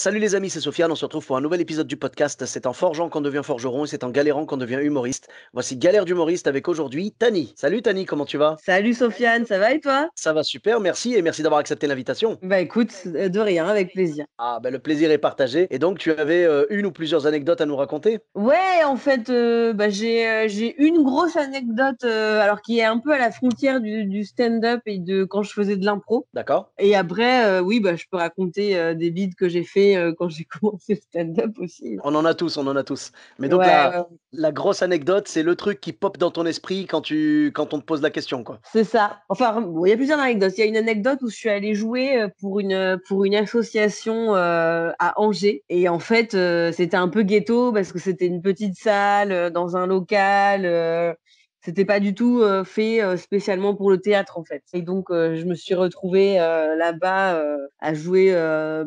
Salut les amis, c'est Sofiane, on se retrouve pour un nouvel épisode du podcast. C'est en forgeant qu'on devient forgeron et c'est en galérant qu'on devient humoriste. Voici Galère d'humoriste avec aujourd'hui Tani. Salut Tani, comment tu vas? Salut Sofiane, ça va et toi? Ça va super, merci et merci d'avoir accepté l'invitation. Bah écoute, de rien, avec plaisir. Ah ben le plaisir est partagé. Et donc tu avais une ou plusieurs anecdotes à nous raconter? Ouais, en fait, j'ai une grosse anecdote, alors qui est un peu à la frontière du stand-up et de quand je faisais de l'impro. D'accord? Et après, oui, bah, je peux raconter des bits que j'ai fait quand j'ai commencé le stand-up aussi. On en a tous, on en a tous. Mais donc Ouais, la, ouais, la grosse anecdote, c'est le truc qui pop dans ton esprit quand on te pose la question, quoi. c'est ça. Enfin, bon, il y a plusieurs anecdotes. Il y a une anecdote où je suis allée jouer pour une association à Angers. Et en fait, c'était un peu ghetto parce que c'était une petite salle dans un local. C'était pas du tout fait spécialement pour le théâtre, en fait. Et donc, je me suis retrouvée là-bas à jouer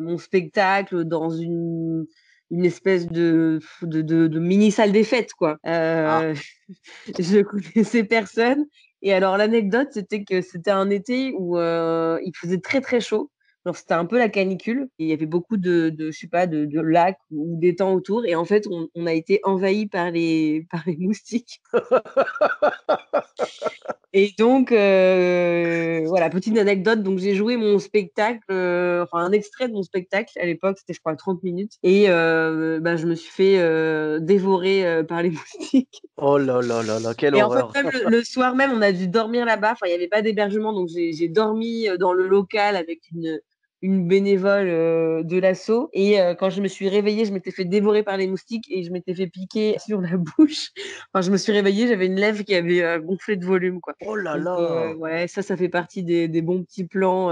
mon spectacle dans une espèce de mini salle des fêtes, quoi. Ah. Je connaissais personne. Et alors, l'anecdote, c'était que c'était un été où il faisait très, très chaud. Genre, c'était un peu la canicule. Et il y avait beaucoup je sais pas, de lacs ou d'étangs autour. Et en fait, on a été envahis par par les moustiques. Et donc, voilà, petite anecdote. Donc, j'ai joué mon spectacle, enfin, un extrait de mon spectacle. À l'époque, c'était, je crois, 30 minutes. Et bah, je me suis fait dévorer par les moustiques. Oh là là là là, quelle Et en fait, horreur. même le soir même, on a dû dormir là-bas. Enfin, il n'y avait pas d'hébergement, donc j'ai dormi dans le local avec une bénévole de l'asso. Et quand je me suis réveillée, je m'étais fait dévorer par les moustiques et je m'étais fait piquer sur la bouche. Enfin, je me suis réveillée, j'avais une lèvre qui avait gonflé de volume, quoi. Oh là Donc, là. ouais, ça fait partie des bons petits plans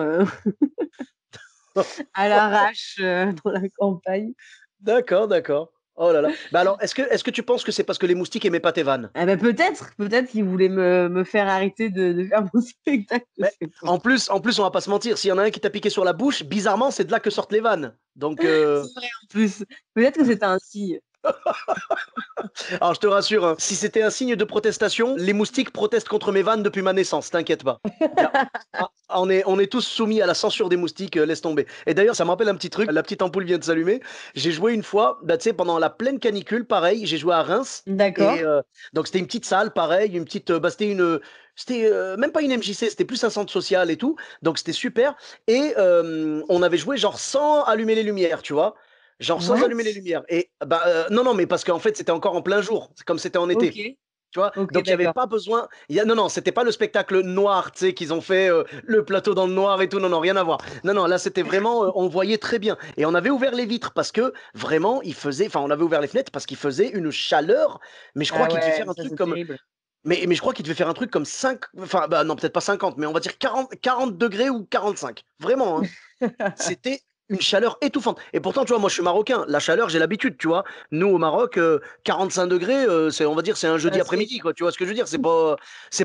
à l'arrache dans la campagne. D'accord, d'accord. Oh là là. Bah alors, est-ce que tu penses que c'est parce que les moustiques aimaient pas tes vannes? Ah bah peut-être qu'ils voulaient me faire arrêter de faire mon spectacle, je Mais sais pas. en plus, on va pas se mentir, s'il y en a un qui t'a piqué sur la bouche, bizarrement, c'est de là que sortent les vannes. Donc, C'est vrai en plus. Peut-être que c'était un signe. alors je te rassure, hein, si c'était un signe de protestation, les moustiques protestent contre mes vannes depuis ma naissance, t'inquiète pas. Y a- on est tous soumis à la censure des moustiques, laisse tomber. Et d'ailleurs, ça me rappelle un petit truc, la petite ampoule vient de s'allumer. J'ai joué une fois, bah, tu sais, pendant la pleine canicule, pareil, j'ai joué à Reims. Et D'accord. donc c'était une petite salle, pareil, une petite, bah, c'était même pas une MJC, c'était plus un centre social et tout. Donc c'était super. Et on avait joué genre sans allumer les lumières, tu vois. Genre sans What? allumer les lumières. Et bah non, non, mais parce qu'en fait c'était encore en plein jour, c'est comme c'était en Ok. été. Tu vois? Ok, Donc il y avait d'accord. pas besoin. Non, non, c'était pas le spectacle noir, tu sais, qu'ils ont fait le plateau dans le noir et tout. Non, non, rien à voir. Non, non, là c'était vraiment, on voyait très bien. Et on avait ouvert les vitres parce que vraiment, enfin, on avait ouvert les fenêtres parce qu'il faisait une chaleur. Mais je crois Ah qu'il devait ouais, faire un ça truc c'est comme, terrible. mais je crois qu'il devait faire un truc comme 5, enfin, bah non, peut-être pas 50, mais on va dire 40 degrés ou 45. Vraiment, hein. C'était une chaleur étouffante. Et pourtant, tu vois, moi, je suis marocain. La chaleur, j'ai l'habitude, tu vois. Nous, au Maroc, 45 degrés, on va dire, c'est un jeudi Facile. après-midi, quoi. Tu vois ce que je veux dire? C'est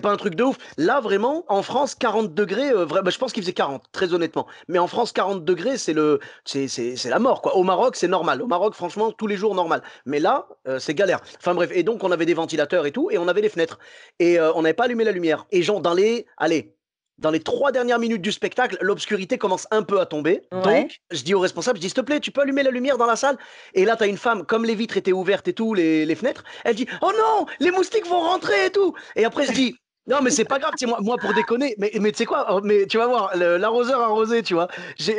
pas un truc de ouf. Là, vraiment, en France, 40 degrés, bah, je pense qu'il faisait 40, très honnêtement. Mais en France, 40 degrés, c'est la mort, quoi. Au Maroc, c'est normal. Au Maroc, franchement, tous les jours, normal. Mais là, c'est galère. Enfin, bref. Et donc, on avait des ventilateurs et tout, et on avait les fenêtres. Et on n'avait pas allumé la lumière. Et genre, allez, dans les 3 dernières minutes du spectacle, l'obscurité commence un peu à tomber. Ouais. Donc, je dis au responsable, je dis, s'il te plaît, tu peux allumer la lumière dans la salle? Et là, tu as une femme, comme les vitres étaient ouvertes et tout, les fenêtres, elle dit, oh non, les moustiques vont rentrer et tout. Et après, je dis, non, mais c'est pas grave, c'est moi pour déconner. Mais tu sais quoi, mais tu vas voir, l'arroseur arrosé, tu vois.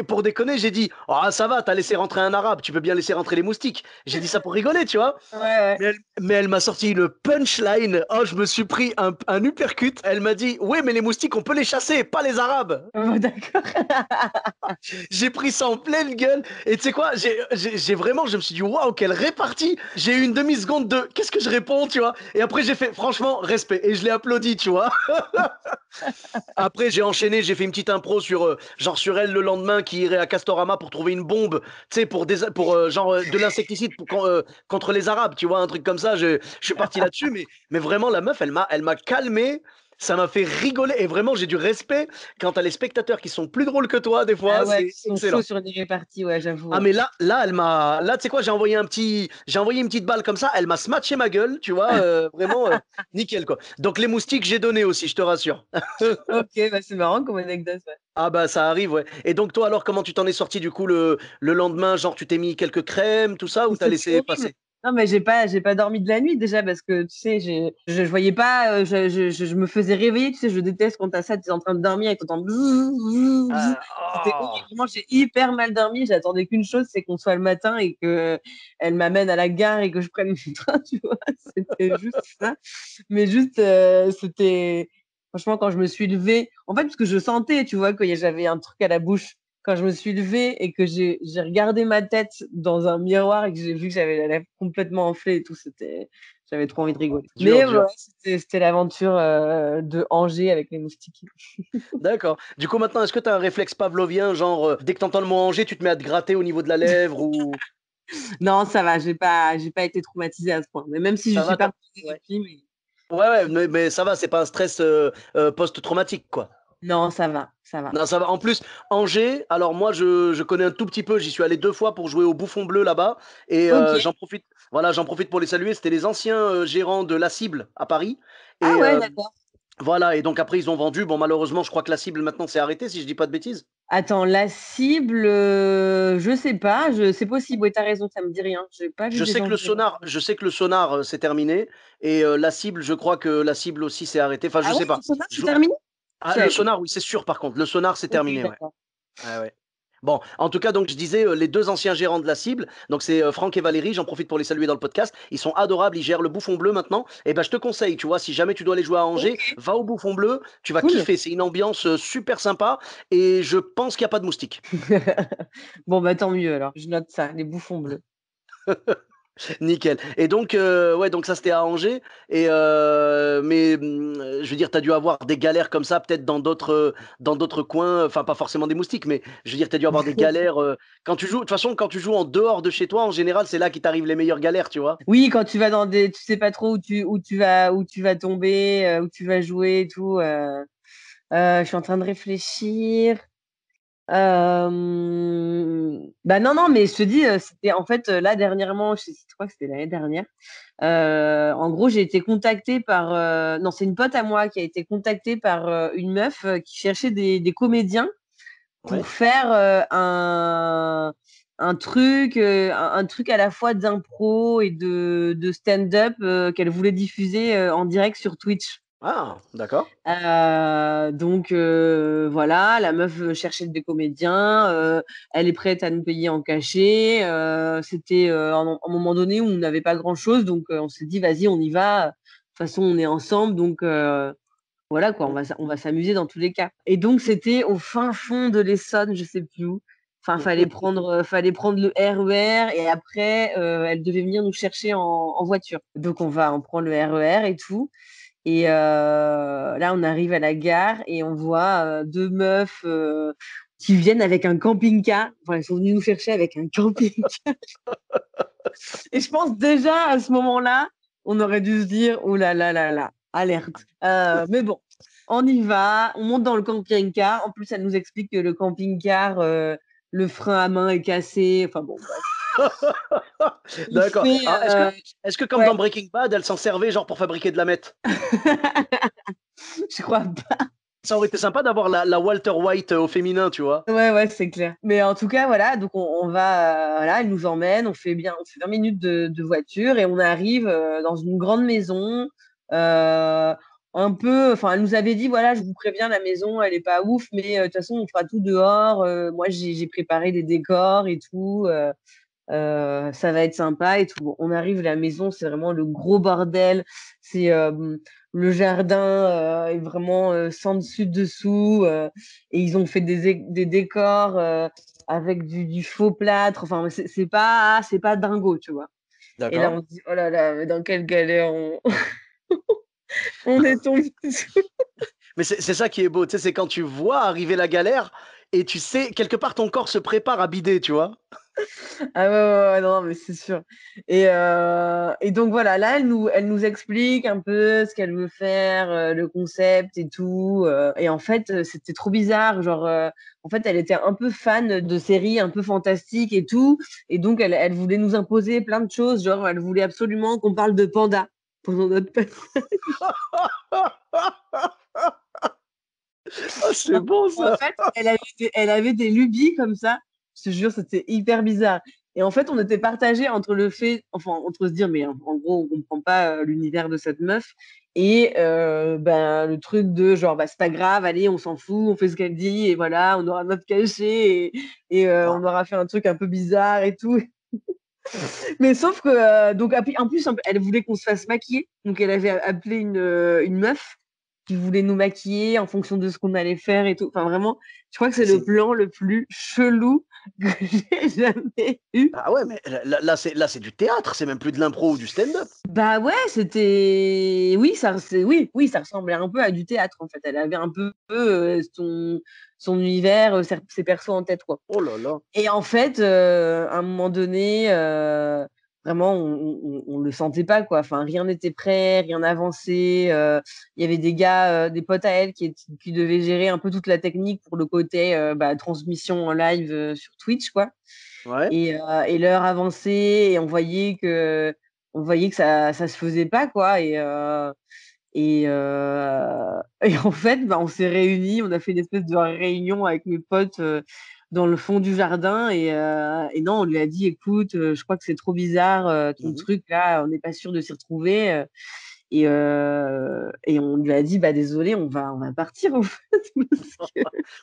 Pour déconner, j'ai dit, ah, ça va, t'as laissé rentrer un arabe, tu peux bien laisser rentrer les moustiques. J'ai dit ça pour rigoler, tu vois. Ouais, ouais. Mais elle m'a sorti une punchline. Oh, je me suis pris un uppercut. Elle m'a dit, ouais, mais les moustiques, on peut les chasser, pas les arabes. Oh, d'accord. J'ai pris ça en pleine gueule. Et tu sais quoi, j'ai vraiment, je me suis dit, waouh, quelle répartie. J'ai eu une demi-seconde de, qu'est-ce que je réponds, tu vois. Et après, j'ai fait, franchement, respect. Et je l'ai applaudi, tu vois. Après, j'ai enchaîné, j'ai fait une petite impro sur, genre, sur elle le lendemain qui irait à Castorama pour trouver une bombe, tu sais, pour genre, de l'insecticide contre les Arabes, tu vois, un truc comme ça. Je suis parti là-dessus, mais vraiment, la meuf, elle m'a calmé. Ça m'a fait rigoler et vraiment j'ai du respect quand tu as les spectateurs qui sont plus drôles que toi des Ah fois, ouais, c'est qui sont chauds excellent. sur des réparties, ouais, j'avoue, Ah ouais. mais là elle m'a là tu sais quoi, j'ai envoyé une petite balle comme ça, elle m'a smatché ma gueule, tu vois? Vraiment, nickel quoi. Donc les moustiques, j'ai donné aussi, je te rassure. OK, bah, c'est marrant comme anecdote, ouais. Ah bah ça arrive, ouais. Et donc toi alors comment tu t'en es sorti du coup le lendemain? Genre tu t'es mis quelques crèmes, tout ça ou t'as C'était laissé horrible. passer? Non, mais j'ai pas dormi de la nuit déjà parce que, tu sais, je voyais pas, je me faisais réveiller, tu sais? Je déteste quand tu as ça, tu es en train de dormir et tu entends bzz, bzz, bzz. C'était horrible, Oh! vraiment, j'ai hyper mal dormi. J'attendais qu'une chose, c'est qu'on soit le matin et qu'elle m'amène à la gare et que je prenne mon train, tu vois? C'était juste ça. Mais juste, c'était franchement, quand je me suis levée en fait, parce que je sentais, tu vois, j'avais un truc à la bouche. Quand je me suis levée et que j'ai regardé ma tête dans un miroir et que j'ai vu que j'avais la lèvre complètement enflée et tout, j'avais trop envie de rigoler. Dur, Mais dur. voilà, c'était l'aventure, de Angers avec les moustiques. D'accord. Du coup maintenant, est-ce que tu as un réflexe pavlovien, genre, dès que tu entends le mot Angers, tu te mets à te gratter au niveau de la lèvre ou Non, ça va, j'ai pas été traumatisée à ce point. Mais même si je ça suis va, pas reposée ouais. depuis, mais Ouais, ouais, mais ça va, c'est pas un stress, post-traumatique, quoi? non, ça va, ça va. Non, ça va. En plus, Angers, alors moi, je connais un tout petit peu. J'y suis allé 2 fois pour jouer au Bouffon Bleu là-bas et OK. j'en profite pour les saluer. C'était les anciens, gérants de La Cible à Paris Ah et ouais, d'accord. voilà et donc après ils ont vendu. Bon, malheureusement, je crois que La Cible maintenant s'est arrêté si je dis pas de bêtises? Attends, la cible, je sais pas, c'est possible, ouais, tu as raison, ça me dit rien. J'ai pas vu des environs. Je sais que le Sonar, c'est terminé et La Cible, je crois que La Cible aussi s'est arrêté. Enfin, je Ah ouais, sais pas. le sonar, c'est Je terminé? Je Ah, le savais pas. Sonar, oui, c'est sûr par contre. Le Sonar, c'est OK, terminé, ouais. d'accord. Ouais, ouais. Bon, en tout cas, donc je disais, les 2 anciens gérants de La Cible, donc c'est, Franck et Valérie, j'en profite pour les saluer dans le podcast. Ils sont adorables, ils gèrent le Bouffon Bleu maintenant et ben, je te conseille, tu vois, si jamais tu dois aller jouer à Angers, OK, va au Bouffon Bleu, tu vas cool. kiffer. C'est une ambiance, super sympa et je pense qu'il y a pas de moustiques. Bon, bah, tant mieux alors, je note ça, les bouffons bleus. Nickel et donc ouais, donc ça, c'était à Angers et mais je veux dire, tu as dû avoir des galères comme ça peut-être dans d'autres coins, enfin, pas forcément des moustiques, mais je veux dire, tu as dû avoir des galères, quand tu joues de toute façon, quand tu joues en dehors de chez toi, en général, c'est là qu'il t'arrive les meilleures galères, tu vois? Oui, quand tu vas dans des tu sais pas trop où tu vas tomber, où tu vas jouer et tout, je suis en train de réfléchir. Bah, non, non, mais je te dis, c'était en fait, là dernièrement, je crois que c'était l'année dernière, en gros, j'ai été contactée par, non, c'est une pote à moi qui a été contactée par, une meuf, qui cherchait des comédiens pour Ouais. faire, un truc à la fois d'impro et de stand-up, qu'elle voulait diffuser, en direct sur Twitch. Ah, d'accord. Donc voilà, la meuf, cherchait des comédiens, elle est prête à nous payer en cachet, c'était, un moment donné où on n'avait pas grand-chose donc on s'est dit: «Vas-y, on y va, de toute façon on est ensemble donc voilà quoi, Mmh. on va s'amuser dans tous les cas» et donc c'était au fin fond de l'Essonne, je sais plus où. Enfin, fallait prendre le RER et après, elle devait venir nous chercher en voiture. Donc on prend le RER et tout et là, on arrive à la gare et on voit, 2 meufs, qui viennent avec un camping-car. Enfin, elles sont venues nous chercher avec un camping-car et je pense déjà à ce moment-là, on aurait dû se dire: «Oh là là là là, alerte». Mais bon, on y va, on monte dans le camping-car. En plus, elle nous explique que le camping-car, le frein à main est cassé. Enfin bon, bref. On D'accord. fait, Alors est-ce que comme ouais, dans Breaking Bad, elle s'en servait genre pour fabriquer de la meth? je crois pas. Ça aurait été sympa d'avoir la Walter White, au féminin, tu vois? Ouais, ouais, c'est clair. Mais en tout cas, voilà, donc on va, voilà, elle nous emmène, on fait 20 minutes de voiture et on arrive, dans une grande maison, un peu enfin, elle nous avait dit: «Voilà, je vous préviens, la maison, elle est pas ouf, mais de toute façon, on fera tout dehors, moi, j'ai préparé des décors et tout, ça va être sympa et tout». Bon, on arrive, la maison, c'est vraiment le gros bordel. C'est, le jardin, est vraiment, sans dessus dessous, et ils ont fait des décors, avec du faux plâtre. Enfin, c'est pas dingo, tu vois? Et là, D'accord. on se dit: «Oh là là, mais dans quelle galère on est tombé dessus». Mais c'est ça qui est beau, tu sais, c'est quand tu vois arriver la galère et tu sais quelque part ton corps se prépare à bider, tu vois? Ah ouais, ouais, ouais, non, mais c'est sûr. Et donc voilà, là, elle nous explique un peu ce qu'elle veut faire, le concept et tout. Et en fait, c'était trop bizarre. Genre, en fait, elle était un peu fan de séries un peu fantastiques et tout. Et donc, elle voulait nous imposer plein de choses. Genre, elle voulait absolument qu'on parle de panda pendant notre Ah, c'est bon En ça. fait, elle avait des lubies comme ça. Je te jure, c'était hyper bizarre. Et en fait, on était partagés entre le fait, enfin, entre se dire, mais en gros, on comprend pas l'univers de cette meuf. Et ben, le truc de genre, bah, c'est pas grave, allez, on s'en fout, on fait ce qu'elle dit, et voilà, on aura notre cachet, et Ah, on aura fait un truc un peu bizarre et tout. Mais sauf que, donc, en plus, elle voulait qu'on se fasse maquiller. Donc, elle avait appelé une meuf qui voulait nous maquiller en fonction de ce qu'on allait faire et tout. Enfin, vraiment, je crois que c'est le c'est plan le plus chelou que j'ai jamais eu. ah ouais, mais là c'est du théâtre, c'est même plus de l'impro ou du stand-up. Bah ouais, c'était. Oui, ça ressemblait un peu à du théâtre, en fait. Elle avait un peu son univers, ses persos en tête, quoi. Oh là là. Et en fait, à un moment donné, vraiment, on le sentait pas, quoi. Enfin, rien n'était prêt, rien n'avançait. Il y avait des gars, des potes à elle qui devaient gérer un peu toute la technique pour le côté bah, transmission en live sur Twitch, quoi. Ouais. Et l'heure avançait et on voyait que ça se faisait pas, quoi. Et en fait, bah, on s'est réunis, on a fait une espèce de réunion avec mes potes dans le fond du jardin. Et non, on lui a dit, écoute, je crois que c'est trop bizarre ton Mmh. truc là, on n'est pas sûr de s'y retrouver. Et on lui a dit, bah désolé, on va partir en fait.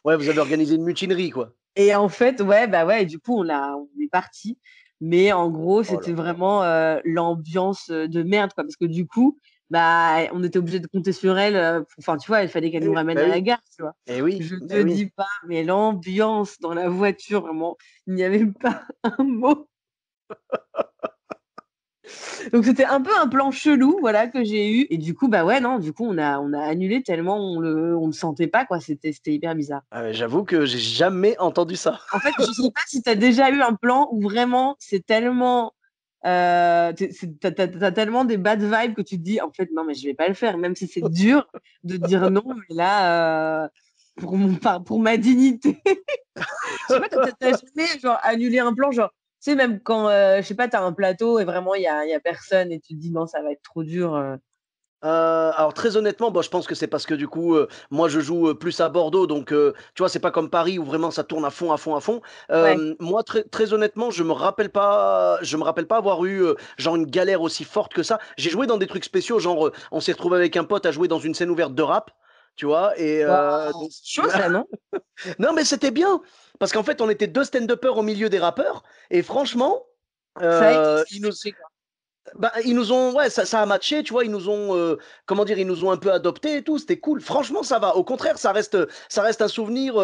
Ouais, vous avez organisé une mutinerie, quoi. Et en fait, ouais, bah ouais, et du coup, on est parti. Mais en gros, Oh là c'était là. vraiment l'ambiance de merde, quoi. Parce que du coup, bah, on était obligé de compter sur elle. Enfin, tu vois, il fallait qu'elle nous ramène Bah à la oui, gare, tu vois. eh oui, Je te beh oui. dis pas, mais l'ambiance dans la voiture, vraiment, il n'y avait pas un mot. Donc c'était un peu un plan chelou, voilà, que j'ai eu. Et du coup, bah ouais, non, du coup, on a annulé tellement on le sentait pas, quoi. C'était hyper bizarre. Ah ouais, j'avoue que j'ai jamais entendu ça. En fait, je sais pas si tu as déjà eu un plan où vraiment c'est tellement, tu as tellement des bad vibes que tu te dis: «En fait, non, mais je vais pas le faire», même si c'est dur de dire non, mais là, pour ma dignité. Je sais pas, tu as jamais genre annulé un plan, genre, tu sais, même quand, je sais pas, tu as un plateau et vraiment il y a personne et tu te dis: «Non, ça va être trop dur». Alors très honnêtement, bah, je pense que c'est parce que du coup, moi je joue, plus à Bordeaux donc tu vois, c'est pas comme Paris où vraiment ça tourne à fond, à fond, à fond. Ouais. Moi très honnêtement, je me rappelle pas avoir eu, genre une galère aussi forte que ça. J'ai joué dans des trucs spéciaux, genre, on s'est retrouvé avec un pote à jouer dans une scène ouverte de rap, tu vois? Et Waouh! donc Chaud ça, non? non mais c'était bien parce qu'en fait, on était 2 stand-uppers au milieu des rappeurs et franchement, Ça a été ils nous fait, quoi. bah, ils nous ont ouais, ça a matché, tu vois? Ils nous ont, comment dire? Ils nous ont un peu adoptés et tout, c'était cool. Franchement, ça va. Au contraire, ça reste un souvenir,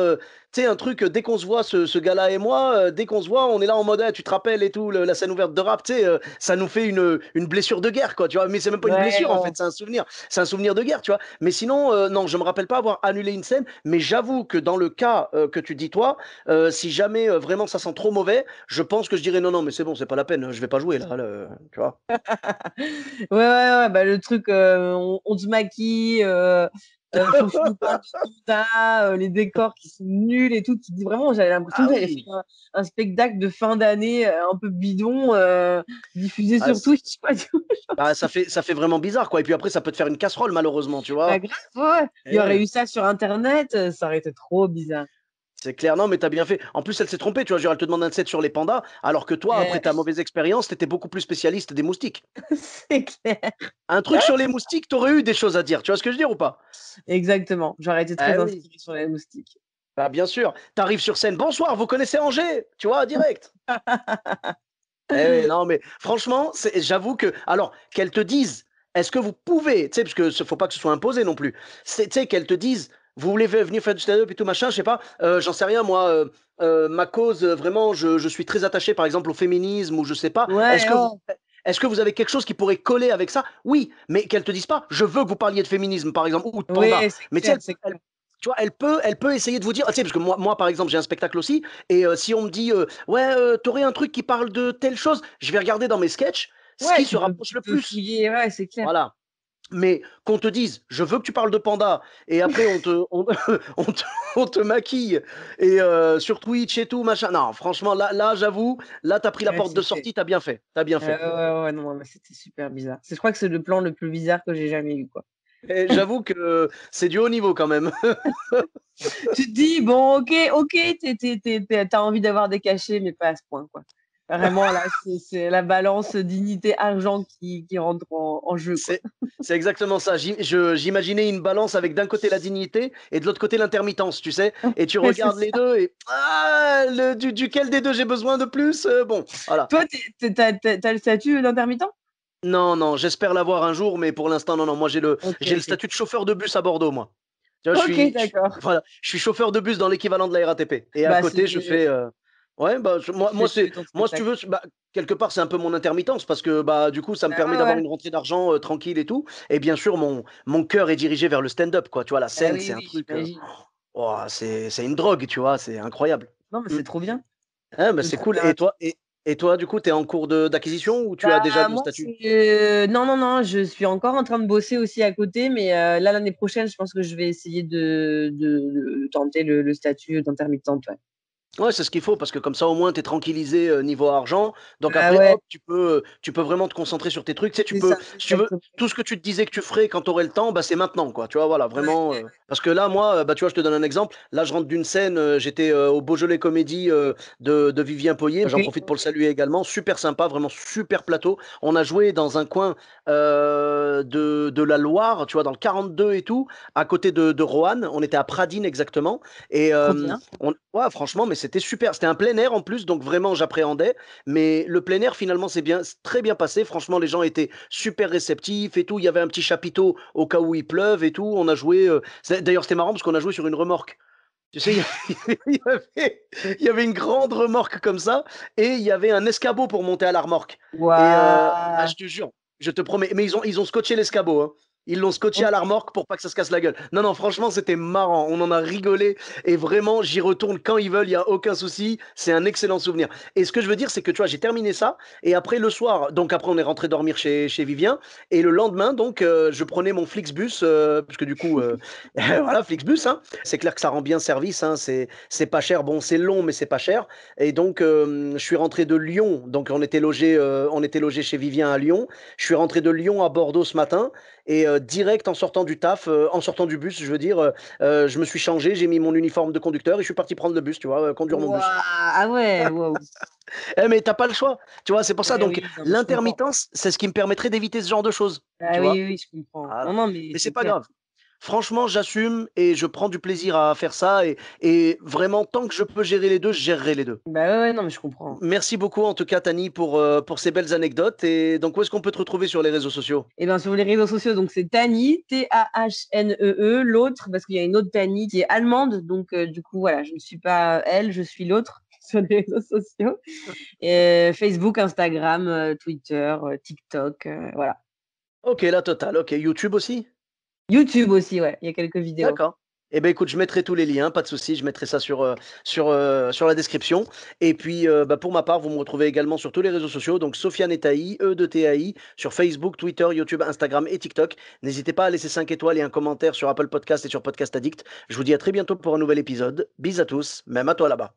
tu sais, un truc, dès qu'on se voit, ce gars-là et moi, dès qu'on se voit, on est là en mode: «Eh, tu te rappelles et tout, le la scène ouverte de rap», tu sais, ça nous fait une blessure de guerre, quoi, tu vois? Mais c'est même pas une Ouais, blessure, en ouais. fait, c'est un souvenir. C'est un souvenir de guerre, tu vois? Mais sinon, non, je me rappelle pas avoir annulé une scène, mais j'avoue que dans le cas, que tu dis toi, si jamais, vraiment ça sent trop mauvais, je pense que je dirais: «Non, non, mais c'est bon, c'est pas la peine, je vais pas jouer là, tu vois? Ouais, ouais, ouais, bah, le truc, on se maquille, faut que tu nous parles de panda, les décors qui sont nuls et tout. Tu te dis vraiment, j'avais l'impression Ah que j'allais faire oui! un spectacle de fin d'année, un peu bidon, diffusé Ah sur c Twitch, quoi, tu vois? bah, ça fait vraiment bizarre, quoi et puis après ça peut te faire une casserole malheureusement, tu Bah, vois? grave, ouais, ouais. Il y aurait Eh, eu ça sur internet, ça aurait été trop bizarre. c'est clair. Non, mais tu as bien fait. En plus, elle s'est trompée, tu vois? Genre, elle te demande un set sur les pandas, alors que toi, après ta mauvaise expérience, tu étais beaucoup plus spécialiste des moustiques. C'est clair. Un truc sur les moustiques, tu aurais eu des choses à dire, tu vois ce que je veux dire ou pas? Exactement, j'aurais été Eh très oui, inspirée sur les moustiques. bah, bien sûr. Tu arrives sur scène: «Bonsoir, vous connaissez Angers?» Tu vois? Direct. Eh oui, non, mais franchement, j'avoue que alors qu'elles te disent: «Est-ce que vous pouvez?» tu sais, parce que faut pas que ce soit imposé non plus. Tu sais, qu'elles te disent: «Vous voulez venir faire du stand-up et tout machin?» je sais pas, j'en sais rien moi, ma cause, vraiment, je suis très attaché, par exemple, au féminisme ou je sais pas. Ouais, oh, Est-ce que vous avez quelque chose qui pourrait coller avec ça? Oui, mais qu'elles te disent pas: «Je veux que vous parliez de féminisme», par exemple, ou de oui, panda. c'est Mais tu sais, clair, c'est clair. tu vois, elle peut essayer de vous dire, tu sais, parce que moi par exemple, j'ai un spectacle aussi, et si on me dit, ouais, t'aurais un truc qui parle de telle chose, je vais regarder dans mes sketchs ce Ouais, qui se rapproche tu le peux plus. fouiller, ouais, c'est clair. Voilà. Mais qu'on te dise, je veux que tu parles de panda, et après on te, on te maquille, et sur Twitch et tout, machin. Non, franchement, là j'avoue, là, t'as pris la Ouais, porte de c'était sortie, t'as bien fait. T'as bien fait. ouais, ouais, non, mais c'était super bizarre. Je crois que c'est le plan le plus bizarre que j'ai jamais eu, quoi. Et j'avoue que c'est du haut niveau quand même. Tu te dis: «Bon, OK, tu envie d'avoir des cachets, mais pas à ce point, quoi». Vraiment là, c'est la balance dignité argent qui rentre en jeu, quoi. C'est c'est exactement ça. J'imaginais une balance avec d'un côté la dignité et de l'autre côté l'intermittence, tu sais? Et tu Ouais, c'est regardes les ça. 2 et duquel des 2 j'ai besoin de plus? Bon, voilà. Toi, tu le statut d'intermittent? Non, non, j'espère l'avoir un jour, mais pour l'instant, non, non. Moi, OK, j'ai le OK. statut de chauffeur de bus à Bordeaux, moi. Tu vois, OK, je suis d'accord. voilà, je suis chauffeur de bus dans l'équivalent de la RATP et à Bah, côté, je fais, ouais, bah, tu fais ton moi, si tu spectacle. veux, bah, quelque part, c'est un peu mon intermittence parce que, bah, du coup, ça me Bah, permet ouais, d'avoir ouais. une rentrée d'argent, tranquille et tout et bien sûr, mon cœur est dirigé vers le stand-up, quoi. Tu vois, la Bah, scène, oui, c'est un oui, truc, j'imagine. waouh, c'est une drogue, tu vois? C'est incroyable. Non, mais Mmh. c'est trop bien, Ah, bah, c'est c'est trop cool bien. et toi, du coup, tu es en cours de d'acquisition ou tu as déjà Bah, le moi, statut? c'est non, non, non, je suis encore en train de bosser aussi à côté, mais là, l'année prochaine, je pense que je vais essayer de tenter le statut d'intermittente, ouais. Ouais, c'est ce qu'il faut parce que comme ça, au moins, tu es tranquillisé, niveau argent. Donc Ah après, ouais, hop, tu peux vraiment te concentrer sur tes trucs. Tu sais, tu c'est ça, peux si tu veux, exactement. tout ce que tu te disais que tu ferais quand tu aurais le temps, bah, c'est maintenant, quoi. Tu vois? Voilà, vraiment, parce que là, moi, bah, tu vois, je te donne un exemple. Là, je rentre d'une scène, j'étais, au Beaujolais Comédie, de Vivien Poyer. J'en OK. profite pour le saluer également. Super sympa, vraiment super plateau. On a joué dans un coin, de la Loire, tu vois, dans le 42 et tout, à côté de Roanne. On était à Pradines exactement et Trop bien. ouais, franchement, mais c'était super. C'était un plein air en plus, donc vraiment j'appréhendais. Mais le plein air, finalement, c'est très bien passé. Franchement, les gens étaient super réceptifs et tout. Il y avait un petit chapiteau au cas où il pleuve et tout. On a joué. D'ailleurs, c'était marrant parce qu'on a joué sur une remorque. Tu sais, il y avait, il y avait une grande remorque comme ça et il y avait un escabeau pour monter à la remorque. Et ah, Waouh! je te jure, je te promets. Mais ils ont scotché l'escabeau, hein. Ils l'ont scotché à la OK. remorque pour pas que ça se casse la gueule. Non, non, franchement, c'était marrant. On en a rigolé et vraiment, j'y retourne quand ils veulent. Il y a aucun souci. C'est un excellent souvenir. Et ce que je veux dire, c'est que tu vois, j'ai terminé ça et après le soir, donc après, on est rentré dormir chez Vivien et le lendemain, donc, je prenais mon Flixbus parce que du coup, voilà, Flixbus, hein. C'est clair que ça rend bien service, hein, c'est pas cher. Bon, c'est long, mais c'est pas cher. Et donc, je suis rentré de Lyon. Donc, on était logé chez Vivien à Lyon. Je suis rentré de Lyon à Bordeaux ce matin et direct en sortant du taf, en sortant du bus, je veux dire, je me suis changé, j'ai mis mon uniforme de conducteur et je suis parti prendre le bus, tu vois, conduire mon bus. Waouh! Ah ouais, waouh! Mais t'as pas le choix, tu vois, c'est pour ça. Eh Donc, oui, non, mais je comprends. l'intermittence, c'est ce qui me permettrait d'éviter ce genre de choses, Ah tu oui, vois. oui, oui, je comprends. Non, Voilà. non, mais Mais c'est c'est pas clair. grave. Franchement, j'assume et je prends du plaisir à faire ça et vraiment tant que je peux gérer les 2, je gérerai les 2. Bah, ouais, ouais, non, mais je comprends. Merci beaucoup en tout cas Tani pour ces belles anecdotes et donc où est-ce qu'on peut te retrouver sur les réseaux sociaux? Et ben, sur les réseaux sociaux, donc c'est Tani, Tahnee. L'autre, parce qu'il y a une autre Tani qui est allemande, donc du coup, voilà, je ne suis pas elle, je suis l'autre sur les réseaux sociaux. Facebook, Instagram, Twitter, TikTok, voilà. OK, la totale, OK. YouTube aussi? YouTube aussi, ouais, il y a quelques vidéos. D'accord. Eh ben, écoute, je mettrai tous les liens, pas de souci, je mettrai ça sur la description et puis, bah, pour ma part, vous me retrouvez également sur tous les réseaux sociaux, donc Sofiane et Tahi, E de TAI, sur Facebook, Twitter, YouTube, Instagram et TikTok. N'hésitez pas à laisser 5 étoiles et un commentaire sur Apple Podcast et sur Podcast Addict. Je vous dis à très bientôt pour un nouvel épisode. Bis à tous, même à toi là-bas.